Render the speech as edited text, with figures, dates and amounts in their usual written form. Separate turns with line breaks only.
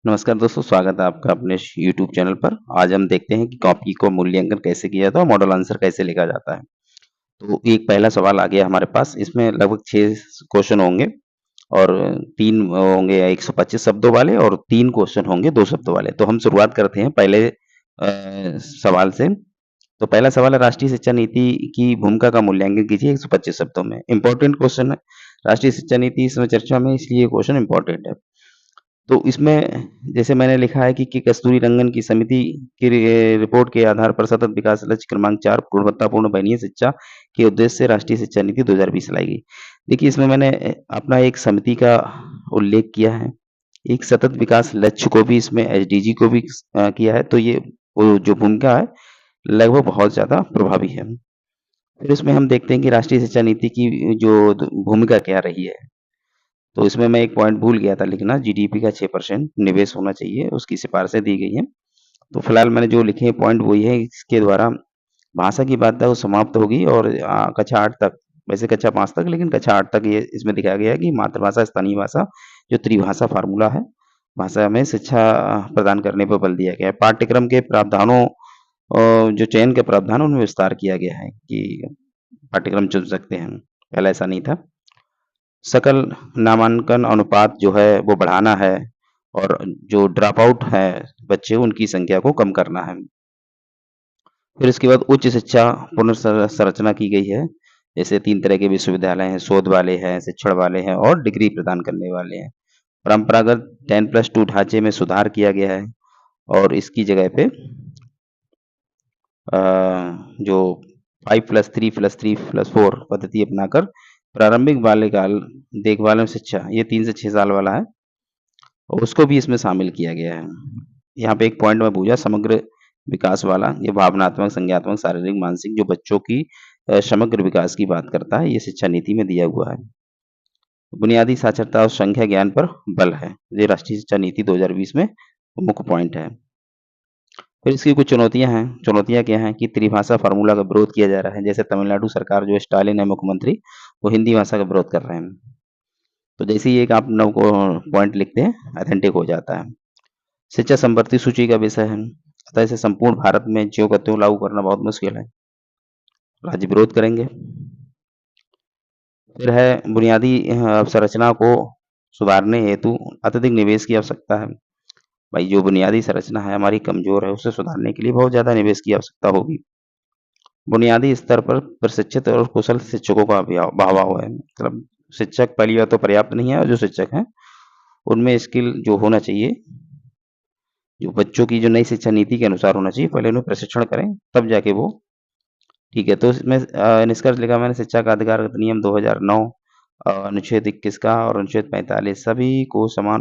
नमस्कार दोस्तों, स्वागत है आपका अपने यूट्यूब चैनल पर। आज हम देखते हैं कि कॉपी को मूल्यांकन कैसे किया जाता है और मॉडल आंसर कैसे लिखा जाता है। तो एक पहला सवाल आ गया हमारे पास, इसमें लगभग 6 क्वेश्चन होंगे और 3 होंगे 125 शब्दों वाले और 3 क्वेश्चन होंगे 2 शब्दों वाले। तो हम शुरुआत करते हैं पहले सवाल से। तो पहला सवाल है, राष्ट्रीय शिक्षा नीति की भूमिका का मूल्यांकन कीजिए 125 शब्दों में। इम्पोर्टेंट क्वेश्चन है। राष्ट्रीय शिक्षा नीति इस समय चर्चा में, इसलिए ये क्वेश्चन इम्पोर्टेंट है। तो इसमें जैसे मैंने लिखा है कि कस्तूरी रंगन की समिति की रिपोर्ट के आधार पर सतत विकास लक्ष्य क्रमांक 4 गुणवत्तापूर्ण वहनीय शिक्षा के उद्देश्य से राष्ट्रीय शिक्षा नीति 2020 लाई गई। देखिए, इसमें मैंने अपना एक समिति का उल्लेख किया है। एक सतत विकास लक्ष्य को भी इसमें एसडीजी को भी किया है। तो ये वो जो भूमिका है लगभग बहुत ज़्यादा प्रभावी है। फिर इसमें हम देखते हैं कि राष्ट्रीय शिक्षा नीति की जो भूमिका क्या रही है। तो इसमें मैं एक पॉइंट भूल गया था लिखना, जीडीपी का 6% निवेश होना चाहिए, उसकी सिफारिशें दी गई हैं। तो फिलहाल मैंने जो लिखे हैं पॉइंट वही है। इसके द्वारा भाषा की बात है वो समाप्त होगी और कक्षा 8 तक, वैसे कक्षा 5 तक, लेकिन कक्षा 8 तक ये इसमें दिखाया गया है कि मातृभाषा, स्थानीय भाषा, जो त्रिभाषा फार्मूला है, भाषा में शिक्षा प्रदान करने पर बल दिया गया है। पाठ्यक्रम के प्रावधानों जो चयन के प्रावधान उनमें विस्तार किया गया है कि पाठ्यक्रम चुन सकते हैं, पहले ऐसा नहीं था। सकल नामांकन अनुपात जो है वो बढ़ाना है और जो ड्रॉप आउट है बच्चे, उनकी संख्या को कम करना है। फिर इसके बाद उच्च शिक्षा पुनर्संरचना की गई है। जैसे 3 तरह के विश्वविद्यालय हैं, शोध वाले हैं, शिक्षण वाले हैं और डिग्री प्रदान करने वाले हैं। परंपरागत 10+2 ढांचे में सुधार किया गया है और इसकी जगह पे जो 5+3+3+4 पद्धति अपनाकर प्रारंभिक बाल्यकाल देखभाल एवं शिक्षा, ये 3 से 6 साल वाला है, और उसको भी इसमें शामिल किया गया है। यहाँ पे एक पॉइंट मैं भूला, समग्र विकास वाला, ये भावनात्मक, संज्ञानात्मक, शारीरिक, मानसिक, जो बच्चों की समग्र विकास की बात करता है, ये शिक्षा नीति में दिया हुआ है। बुनियादी साक्षरता और संख्या ज्ञान पर बल है, ये राष्ट्रीय शिक्षा नीति 2020 में मुख्य पॉइंट है। फिर इसकी कुछ चुनौतियां हैं। चुनौतियां क्या हैं कि त्रिभाषा फार्मूला का विरोध किया जा रहा है। जैसे तमिलनाडु सरकार, जो स्टालिन है मुख्यमंत्री, वो हिंदी भाषा का विरोध कर रहे हैं। तो जैसे ही एक आप नव को पॉइंट लिखते हैं, ऑथेंटिक हो जाता है। शिक्षा संपत्ति सूची का विषय है, अतः इसे संपूर्ण भारत में ज्यों का त्यों लागू करना बहुत मुश्किल है, राज्य विरोध करेंगे। फिर है बुनियादी अवसंरचना को सुधारने हेतु अत्यधिक निवेश की आवश्यकता है। भाई, जो बुनियादी संरचना है हमारी कमजोर है, उसे सुधारने के लिए बहुत ज्यादा निवेश की आवश्यकता होगी। बुनियादी स्तर पर प्रशिक्षित और कुशल शिक्षकों का अभाव है। मतलब शिक्षक पहली बात तो पर्याप्त नहीं है, और जो शिक्षक हैं उनमें स्किल जो होना चाहिए, जो बच्चों की जो नई शिक्षा नीति के अनुसार होना चाहिए, पहले उन्हें प्रशिक्षण करें, तब जाके वो ठीक है। तो इसमें निष्कर्ष लिखा मैंने, शिक्षा का अधिकार अधिनियम 2009, अनुच्छेद 21 का और अनुच्छेद 45 सभी को समान रूप